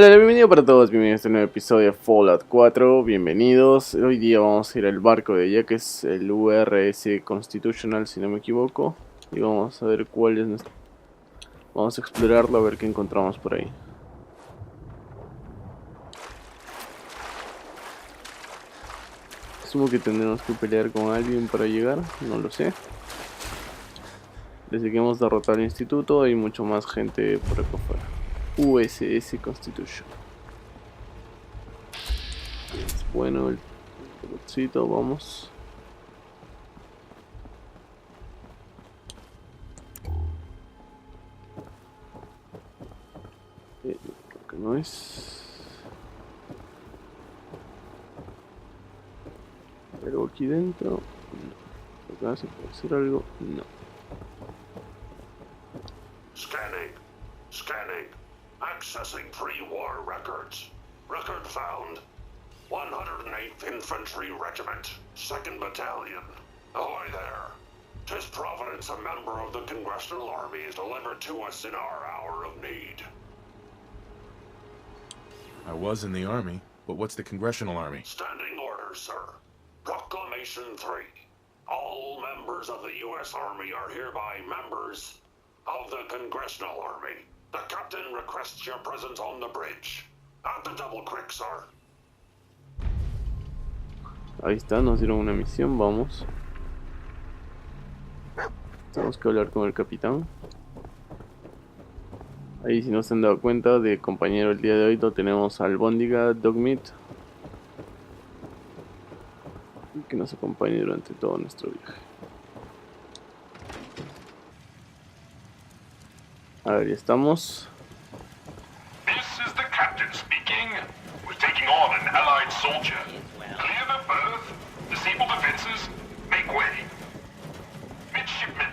Hola, bienvenido para todos, bienvenidos a este nuevo episodio de Fallout 4, bienvenidos. Hoy día vamos a ir al barco de ella, que es el USS Constitutional, si no me equivoco. Y vamos a ver cuál es nuestro... Vamos a explorarlo, a ver qué encontramos por ahí. Asumo que tendremos que pelear con alguien para llegar, no lo sé. Desde que hemos derrotado al instituto hay mucho más gente por acá afuera. USS Constitution. Es bueno el robotcito, vamos. Creo que no es. Pero aquí dentro, no. Acá se puede hacer algo, no. Scanning. Scanning. Accessing pre-war records. Record found. 108th Infantry Regiment, 2nd Battalion. Ahoy there. 'Tis Providence, a member of the Congressional Army, is delivered to us in our hour of need. I was in the Army, but what's the Congressional Army? Standing orders, sir. Proclamation 3. All members of the U.S. Army are hereby members of the Congressional Army. The captain requests your presence on the bridge. At the Double Creek, sir. Ahí está, nos dieron una misión, vamos. Tenemos que hablar con el capitán. Ahí, si no se han dado cuenta, de compañero el día de hoy lo tenemos al Albóndiga Dogmeat, que nos acompañe durante todo nuestro viaje. A ver, ya estamos. This is the captain speaking. We're taking on an allied soldier. Clear the berth. Disable defenses. Make way. Midshipmen,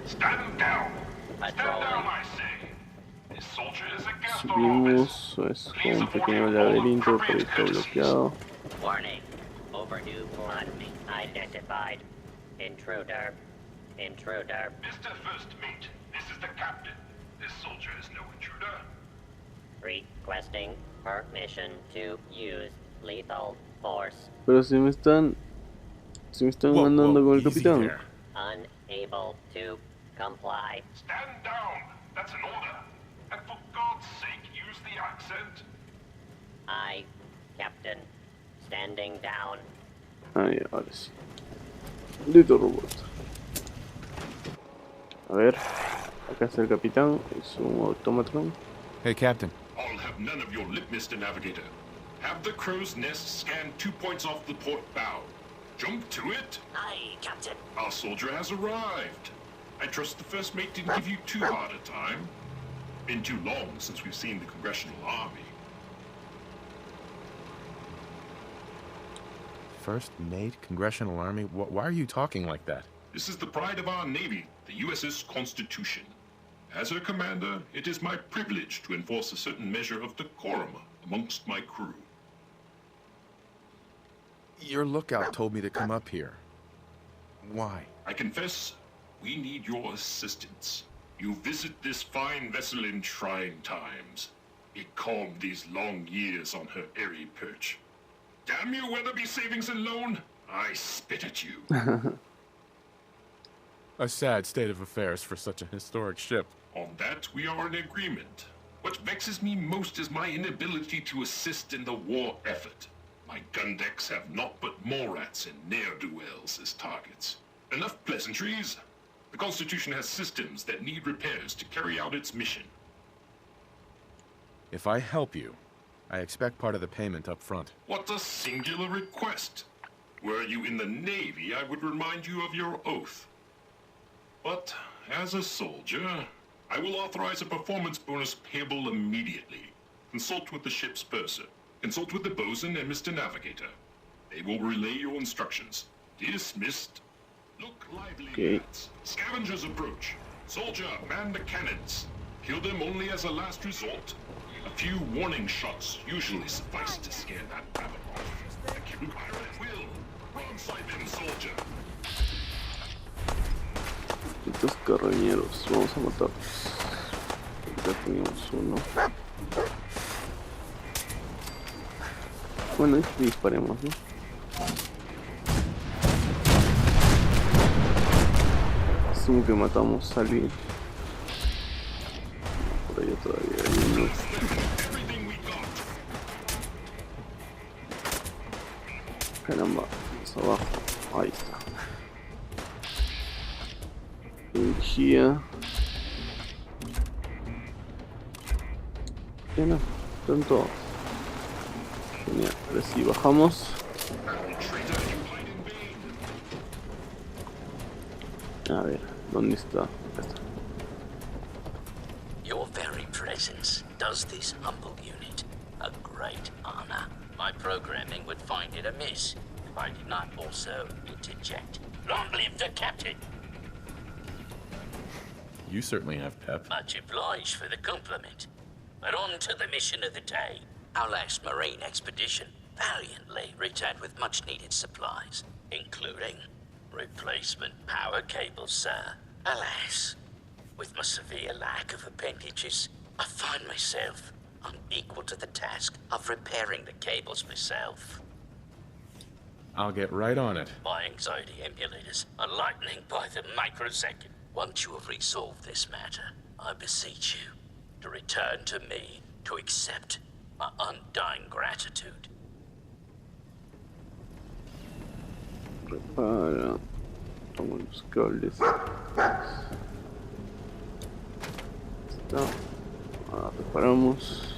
stand down. Stand down, I say. This soldier is a guest on our Subimos, es como un pequeño laberinto, pero está bloqueado. Warning. Overdue plot identified. Intruder. Intruder. Mr. First Mate, this is the captain. This soldier is no intruder. Requesting permission to use lethal force. Pero si me están mandando con el easy capitán. there. Unable to comply. Stand down. That's an order. And for God's sake, use the accent. I, Captain. Standing down. Ahí, ahora sí. Maldito robot. A ver, acá está el capitán, es un automatron. Hey, Captain. I'll have none of your lip, Mr. Navigator. Have the crow's nest scan 2 points off the port bow. Jump to it. Aye, Captain. Our soldier has arrived. I trust the first mate didn't give you too hard a time. Been too long since we've seen the Congressional Army. First Mate, Congressional Army? Why are you talking like that? This is the pride of our Navy, the USS Constitution. As her commander, it is my privilege to enforce a certain measure of decorum amongst my crew. Your lookout told me to come up here. Why? I confess, we need your assistance. You visit this fine vessel in trying times. Be calm these long years on her airy perch. Damn you, Weatherby Savings and Loan! I spit at you. A sad state of affairs for such a historic ship. On that, we are in agreement. What vexes me most is my inability to assist in the war effort. My gun decks have naught but Morats and ne'er-do-wells as targets. Enough pleasantries. The Constitution has systems that need repairs to carry out its mission. If I help you, I expect part of the payment up front. What a singular request. Were you in the Navy, I would remind you of your oath. But as a soldier, I will authorize a performance bonus payable immediately. Consult with the ship's purser. Consult with the bosun and Mr. Navigator. They will relay your instructions. Dismissed. Look lively, Okay. lads. Scavengers approach. Soldier, man the cannons. Kill them only as a last resort. A few warning shots usually suffice to scare that babble off. Execute fire at will. Broadside them, soldier. Estos carroñeros, vamos a matarlos. Ya teníamos uno. Bueno, disparemos, ¿no? Asumo que matamos a alguien. Por allá todavía hay uno. Caramba, más abajo. Ahí está. Energía. Ya no, están todos. Genial, ahora sí bajamos. A ver, ¿dónde está? Acá está. Your very presence does this humble unit a great honor. My programming would find it amiss if I did not also interject. Long live the captain! You certainly have pep. Much obliged for the compliment. But on to the mission of the day. Our last marine expedition valiantly returned with much needed supplies, including replacement power cables, sir. Alas, with my severe lack of appendages, I find myself unequal to the task of repairing the cables myself. I'll get right on it. My anxiety emulators are lightning by the microsecond. Once you have resolved this matter, I beseech you to return to me to accept my undying gratitude. Prepara. Vamos los cables. Está. Reparamos.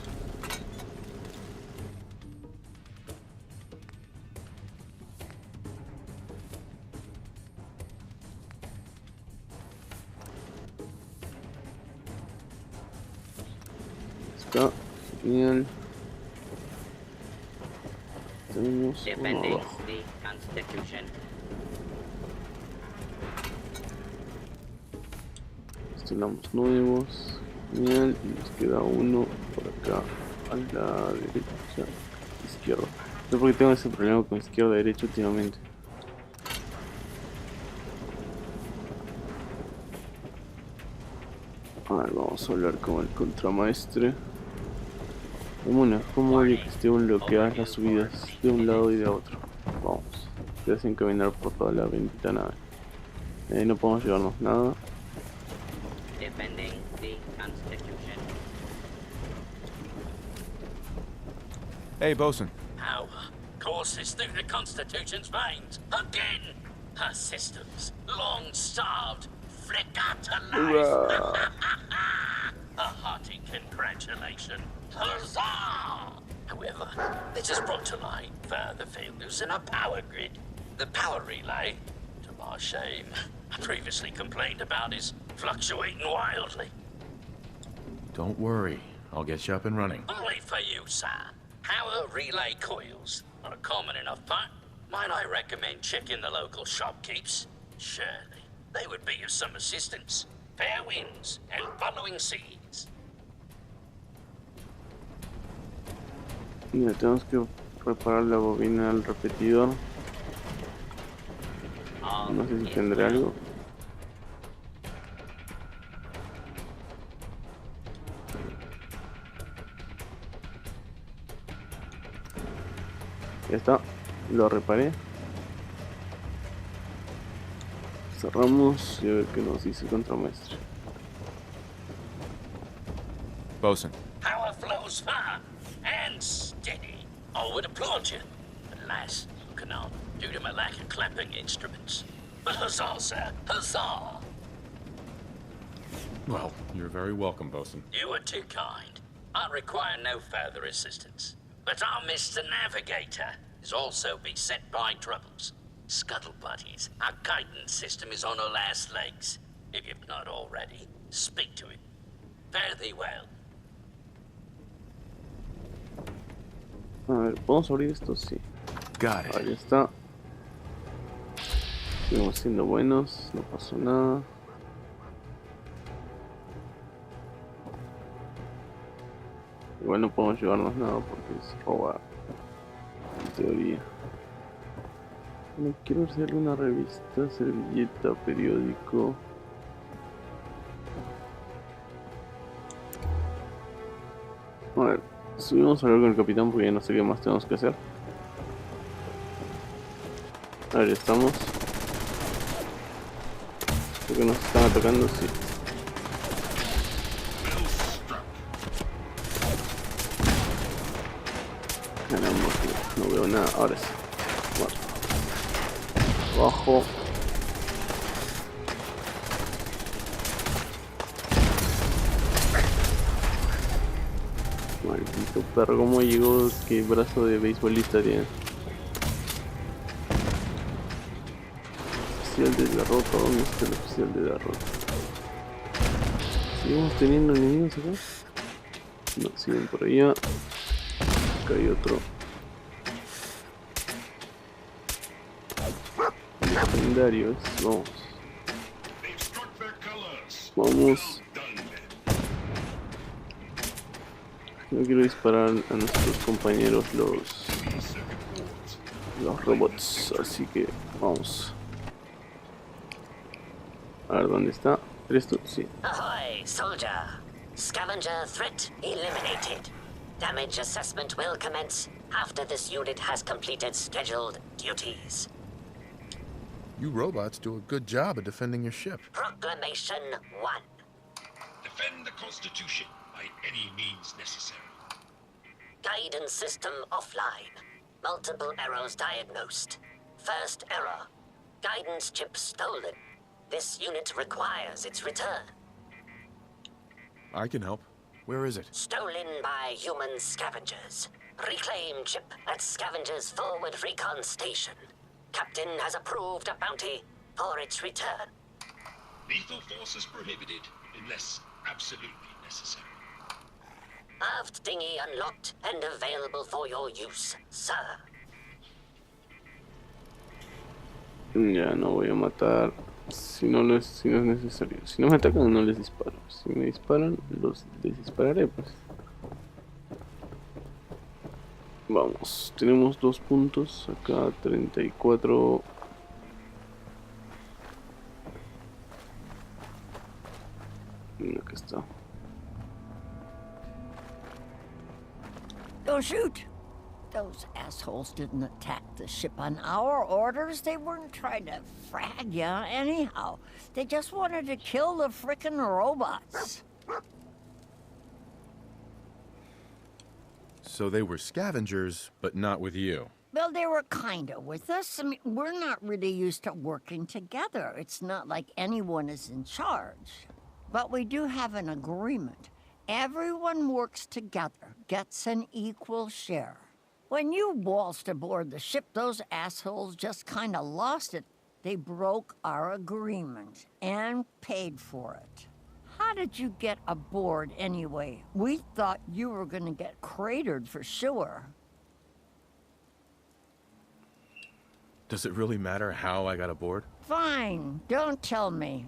Está genial. Tenemos uno Defending abajo. the Constitution. Instalamos nuevos. Genial. Y nos queda uno por acá a la derecha, izquierda. No sé por qué tengo ese problema con izquierda y derecha últimamente. A ver, vamos a hablar con el contramaestre. ¿Cómo haría que esté bloqueadas las subidas de un lado y de otro? Vamos, se hacen caminar por toda la bendita nave. No podemos llevarnos nada. Defending the Constitution. Hey, Bosun. Power courses through the Constitution's veins. Again! Her systems, long starved, flicker to life. A hearty congratulation. Huzzah! However, this has brought to light further failures in our power grid. The power relay, to my shame, I previously complained about is fluctuating wildly. Don't worry. I'll get you up and running. Only for you, sir. Power relay coils are a common enough part. Might I recommend checking the local shopkeepers? Surely, they would be of some assistance. Fair winds and following seas. Mira, tenemos que reparar la bobina del repetidor. No sé si tendré algo. Ya está, lo reparé. Cerramos y a ver qué nos dice el contramaestre. Bosun. Power flows far and steady. I would applaud you. Alas, you cannot, due to my lack of clapping instruments. But huzzah, sir, huzzah! Well, you're very welcome, Bosun. You are too kind. I require no further assistance. But our Mr. Navigator is also beset by troubles. Scuttle buddies, our guidance system is on her last legs. If you've not already, speak to him. Fare thee well. A ver, ¿podemos abrir esto? Sí. Got it. Ahí está. Seguimos siendo buenos, no pasó nada. Igual no podemos llevarnos nada porque es robar, en teoría. No quiero ver si hay alguna revista, servilleta, periódico. A ver, subimos a hablar con el capitán porque ya no sé qué más tenemos que hacer. A ver, estamos. Creo que nos están atacando, sí. Caramba, no veo nada. Ahora sí. Bueno. Abajo. Maldito perro, ¿cómo llegó? ¿Qué brazo de beisbolista tiene? Oficial de la ropa, ¿dónde está el oficial de la ropa? ¿Seguimos teniendo enemigos acá? No, siguen por allá. Acá hay otro. Legendarios, vamos. Vamos. No quiero disparar a nuestros compañeros los robots, así que vamos. A ver dónde está. ¿Eres tú? Sí. Ahoy, soldier. Scavenger threat eliminated. Damage assessment will commence after this unit has completed scheduled duties. You robots do a good job of defending your ship. Proclamation 1. Defend the Constitution by any means necessary. Guidance system offline. Multiple errors diagnosed. First error. Guidance chip stolen. This unit requires its return. I can help. Where is it? Stolen by human scavengers. Reclaim chip at Scavenger's forward recon station. Captain has approved a bounty for its return. Lethal force is prohibited unless absolutely necessary. Aft dinghy unlocked and available for your use, sir. Ya no voy a matar si no es necesario. Si no me atacan no les disparo. Si me disparan les dispararé pues. Vamos, tenemos 2 puntos. Acá 34. Acá está. Don't shoot! Those assholes didn't attack the ship on our orders. They weren't trying to frag ya anyhow. They just wanted to kill the frickin' robots. So they were scavengers, but not with you. Well, they were kinda with us. I mean, we're not really used to working together. It's not like anyone is in charge. But we do have an agreement. Everyone works together, gets an equal share. When you waltzed aboard the ship, those assholes just kinda lost it. They broke our agreement and paid for it. How did you get aboard anyway? We thought you were gonna get cratered for sure. Does it really matter how I got aboard? Fine, don't tell me.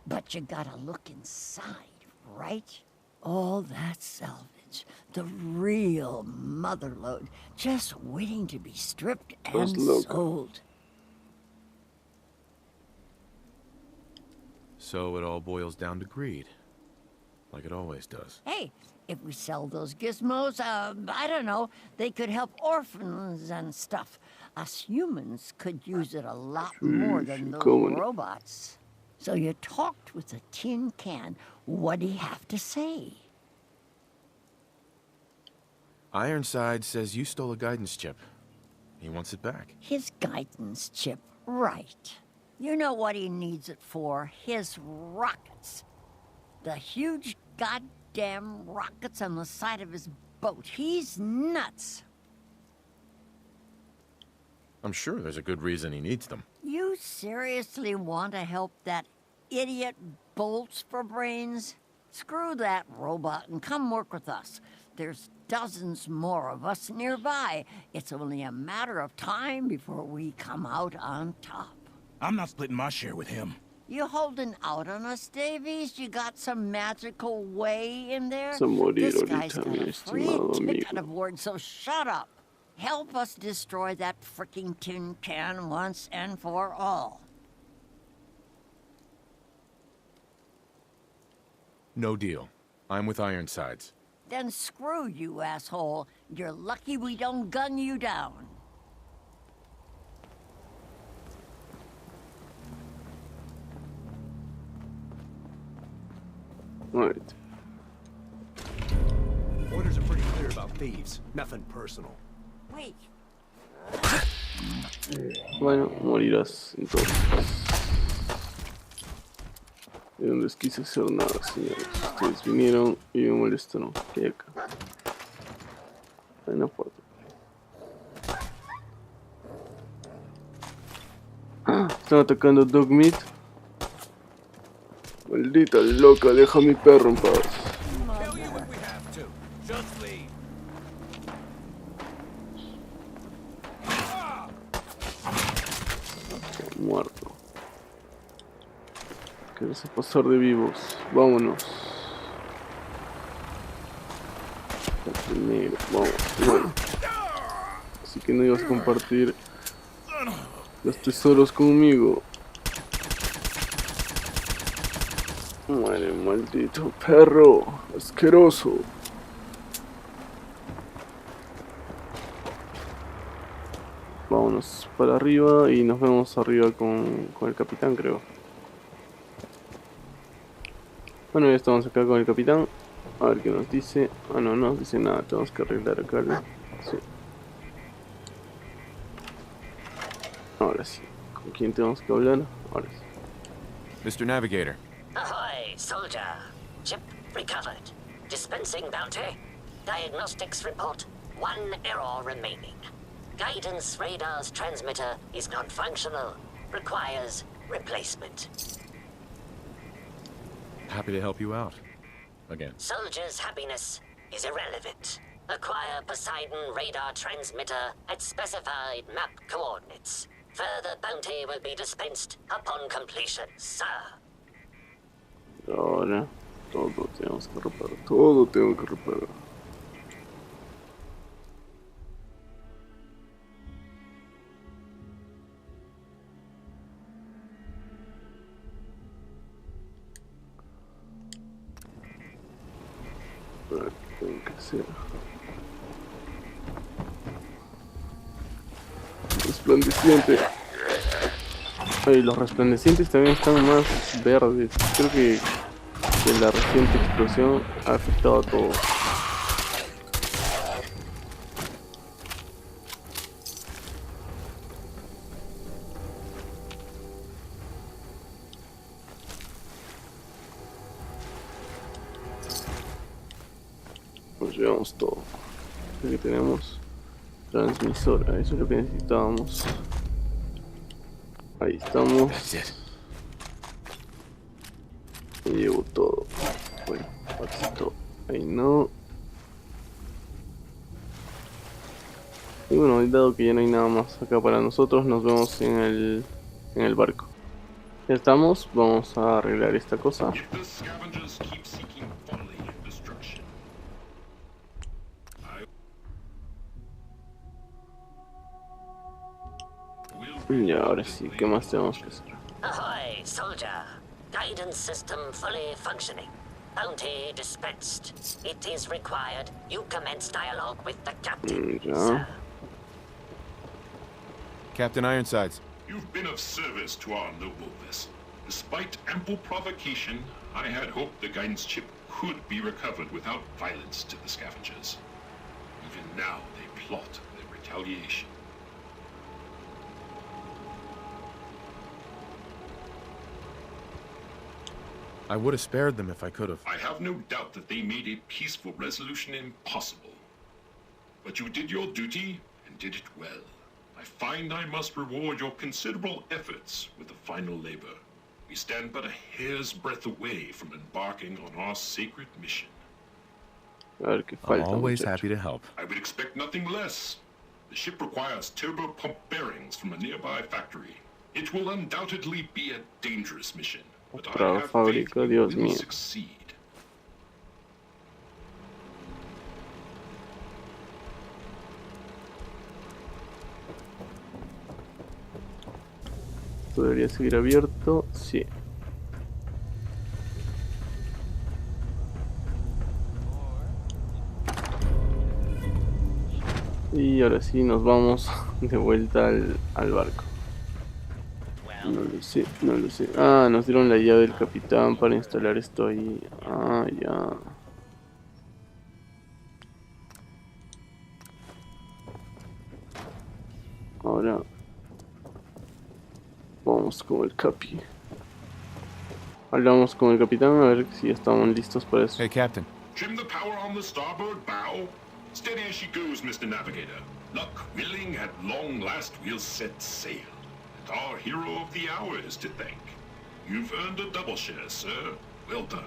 But you gotta look inside, right? All that salvage, the real motherlode, just waiting to be stripped and sold. So it all boils down to greed. Like it always does. Hey, if we sell those gizmos, I don't know, they could help orphans and stuff. Us humans could use it a lot more than those robots. So you talked with a tin can. What'd he have to say? Ironside says you stole a guidance chip. He wants it back. His guidance chip, right. You know what he needs it for? His rockets. The huge goddamn rockets on the side of his boat. He's nuts. I'm sure there's a good reason he needs them. You seriously want to help that idiot Bolts for brains? Screw that robot and come work with us. There's dozens more of us nearby. It's only a matter of time before we come out on top. I'm not splitting my share with him. You holding out on us, Davies? You got some magical way in there? Morir This guy's ahorita, got mi a free estimado ticket amigo. aboard, so shut up. Help us destroy that fricking tin can once and for all. No deal. I'm with Ironsides. Then screw you, asshole. You're lucky we don't gun you down. Alright. Orders are pretty clear about thieves. Nothing personal. Wait. Bueno, morirás entonces. Yo no les quise hacer nada, señores. Ustedes vinieron y me molestaron. ¿Qué hay acá? Hay una puerta. ¡Ah! Están atacando Dog Meat. Maldita loca, deja a mi perro en paz. Tell you if we have to. Just leave. Muerto. Quieres pasar de vivos. Vámonos. Primero, vamos. Bueno. Así que no ibas a compartir los tesoros conmigo. Muere, maldito perro. Asqueroso. Vámonos para arriba y nos vemos arriba con el capitán, creo. Bueno, ya estamos acá con el capitán. A ver qué nos dice. Ah, no nos dice nada. Tenemos que arreglar acá, ¿no? Sí. Ahora sí. ¿Con quién tenemos que hablar? Ahora sí. Mr. Navigator. Ahoy, soldier. Chip recovered. Dispensing bounty. Diagnostics report. 1 error remaining. Guidance radar's transmitter is non-functional. Requires replacement. Happy to help you out. Again. Soldier's happiness is irrelevant. Acquire Poseidon radar transmitter at specified map coordinates. Further bounty will be dispensed upon completion, sir. Ahora, todo tenemos que reparar. Todo tengo que reparar. ¿Qué tengo que hacer? Resplandeciente. Ay, los resplandecientes también están más verdes. Creo que la reciente explosión ha afectado a todo. Nos llevamos todo. Aquí tenemos transmisora, eso es lo que necesitábamos. Ahí estamos. Me llevo todo. Bueno, todo. Ahí no. Y bueno, dado que ya no hay nada más acá para nosotros, nos vemos en el barco. Ya estamos, vamos a arreglar esta cosa. Y ahora sí, ¿qué más tenemos que hacer? Ahoy, soldier. Guidance system fully functioning. Bounty dispensed. It is required you commence dialogue with the captain, sir. Captain Ironsides. You've been of service to our noble vessel. Despite ample provocation, I had hoped the guidance chip could be recovered without violence to the scavengers. Even now, they plot their retaliation. I would have spared them if I could have. I have no doubt that they made a peaceful resolution impossible. But you did your duty, and did it well. I find I must reward your considerable efforts with the final labor. We stand but a hair's breadth away from embarking on our sacred mission. A ver qué falta, Always muchacho. happy to help. I would expect nothing less. The ship requires turbo pump bearings from a nearby factory. It will undoubtedly be a dangerous mission. But I Otra have faith fábrica, we Dios will mío. succeed. Esto debería seguir abierto, sí. Y ahora sí nos vamos de vuelta al barco. No lo sé, no lo sé. Ah, nos dieron la llave del capitán para instalar esto ahí. Ah, ya. Ahora vamos con el capi. Hablamos con el capitán a ver si estamos listos para eso. Hey, Captain. Trim the power on the starboard bow. Steady as she goes, Mr. Navigator. Luck willing, at long last we'll set sail. And our hero of the hour is to thank. You've earned a double share, sir. Well done.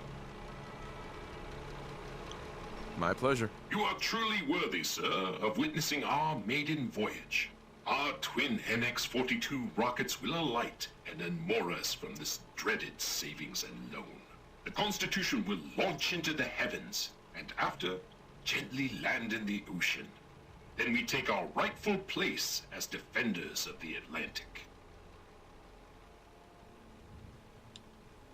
My pleasure. You are truly worthy, sir, of witnessing our maiden voyage. Our twin NX-42 rockets will alight and unmoor us from this dreaded savings and loan. The Constitution will launch into the heavens, and after, gently land in the ocean. Then we take our rightful place as defenders of the Atlantic.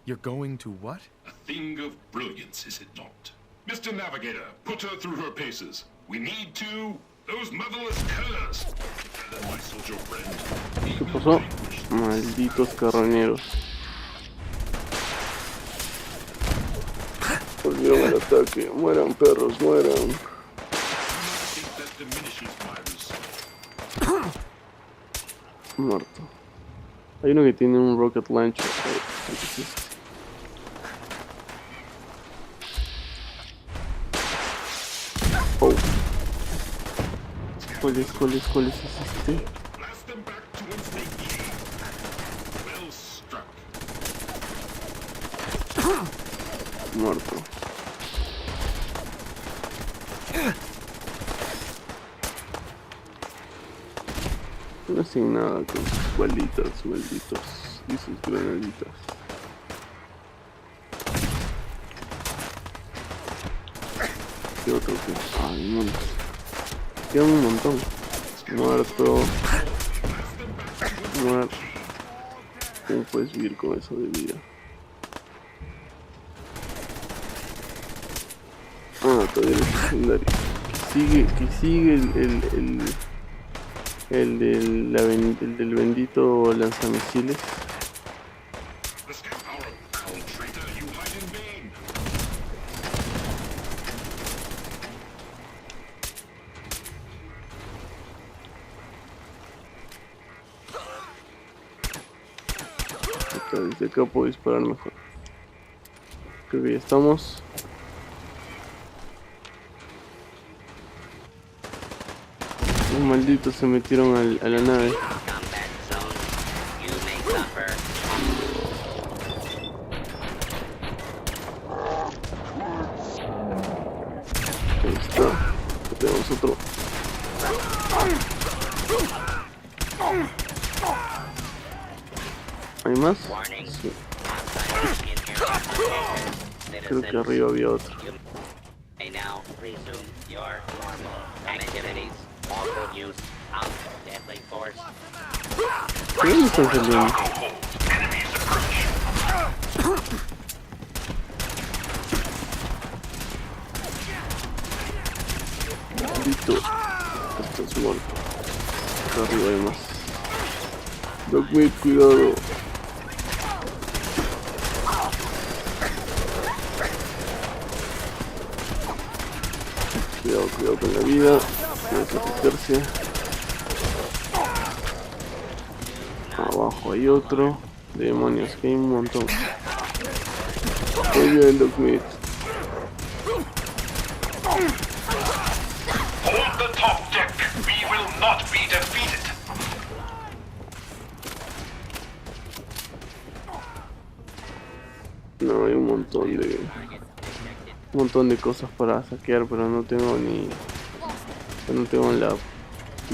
You're going to what? A thing of brilliance, is it not? Mr. Navigator, put her through her paces. We need to... Those motherless curs! Together, my soldier friend. ¿Qué pasó? Malditos carroñeros. Volvieron al ataque. Mueran, perros, mueran. Muerto. Hay uno que tiene un rocket launcher. ¿Qué es esto? Oh. ¿Cuál es este? Muerto. No hacen nada con sus balitas, malditos, y sus granaditas. ¿Qué otro que? Ay, monos. Quedan un montón. Muerto. Muerto. ¿Cómo puedes vivir con eso de vida? Ah, todavía no es secundario. Que sigue el del bendito lanzamisiles. Desde acá puedo disparar mejor. Creo que ya estamos. Los malditos se metieron a la nave. Ahí está. Aquí tenemos otro. ¿Hay más? Sí. Creo que arriba había otro. ¿Qué me están saliendo? Maldito. Estás muerto. Acá arriba hay más. Dogmeat, cuidado. Cuidado con la vida. Hay que protegerse. Abajo hay otro. Demonios, que hay un montón. Muy bien, Dogmeat. Hold the top deck. We will not be defeated. No, hay un montón de cosas para saquear, pero no tengo la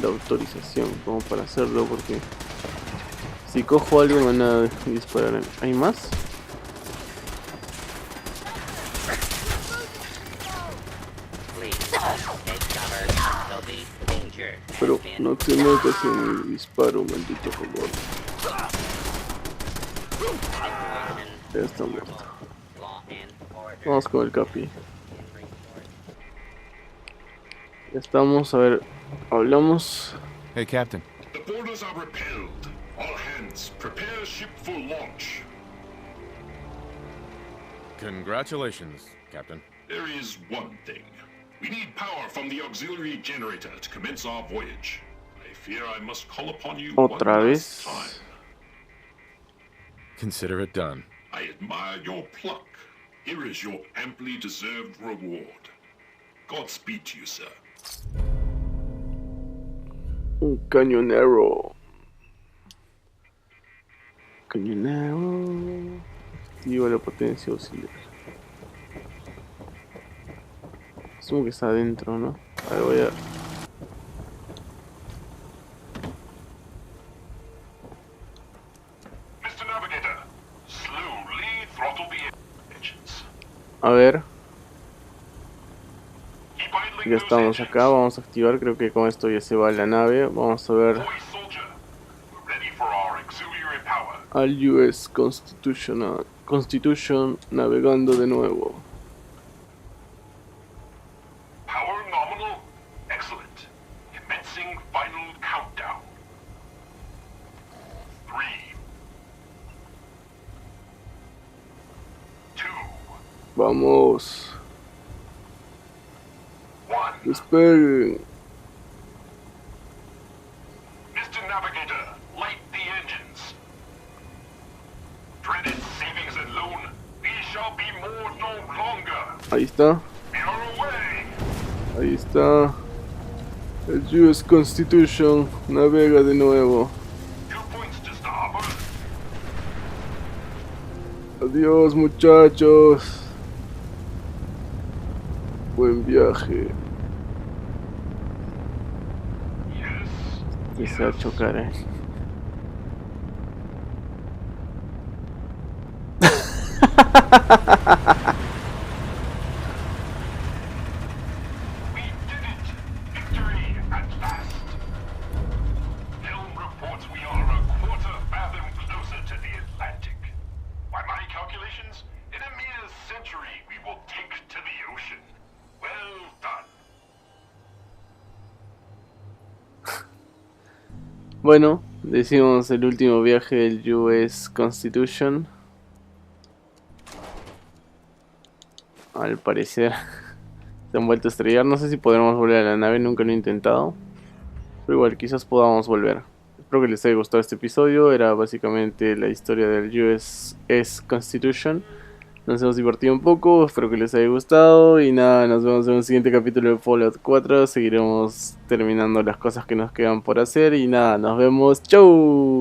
autorización como para hacerlo, porque si cojo algo me van a disparar. ¿Hay más? Pero no te metas en el disparo, maldito robot. Ya está muerto. Vamos con el capi. Ya estamos, a ver, hablamos. Hey, Captain. The borders are repelled. All hands, prepare ship for launch. Congratulations, Captain. There is one thing. We need power from the auxiliary generator to commence our voyage. I fear I must call upon you Otra one vez. last time. Consider it done. I admire your pluck. Here is your amply deserved reward. Godspeed to you, sir. Un cañonero. Cañonero. Activa la potencia auxiliar. Asumo que está adentro, ¿no? A ver, voy a... Mr. Navigator, slowly throttle the engines. A ver, Keep idling ya those estamos engines. acá, vamos a activar, creo que con esto ya se va la nave. Vamos a ver Boy soldier, we're ready for our auxiliary power. al US Constitution navegando de nuevo. Power nominal. Excellent. Commencing final countdown. 3, 2, Vamos, 1. despeguen. Mr. Navigator, light the engines. Dreaded savings and loan, we shall be moored no longer. Ahí está, We are away. ahí está. El US Constitution navega de nuevo. 2 points to starboard. Adiós, muchachos. Buen viaje. Yes. Que se va a chocar, We did it. Victory at last. Helm reports we are a quarter fathom closer to the Atlantic. By my calculations, in a mere century we will take to the ocean. Well done. Bueno, decimos el último viaje del US Constitution. Al parecer se han vuelto a estrellar. No sé si podremos volver a la nave, nunca lo he intentado. Pero igual, quizás podamos volver. Espero que les haya gustado este episodio. Era básicamente la historia del USS Constitution. Nos hemos divertido un poco, espero que les haya gustado. Y nada, nos vemos en un siguiente capítulo de Fallout 4. Seguiremos terminando las cosas que nos quedan por hacer. Y nada, nos vemos. ¡Chau!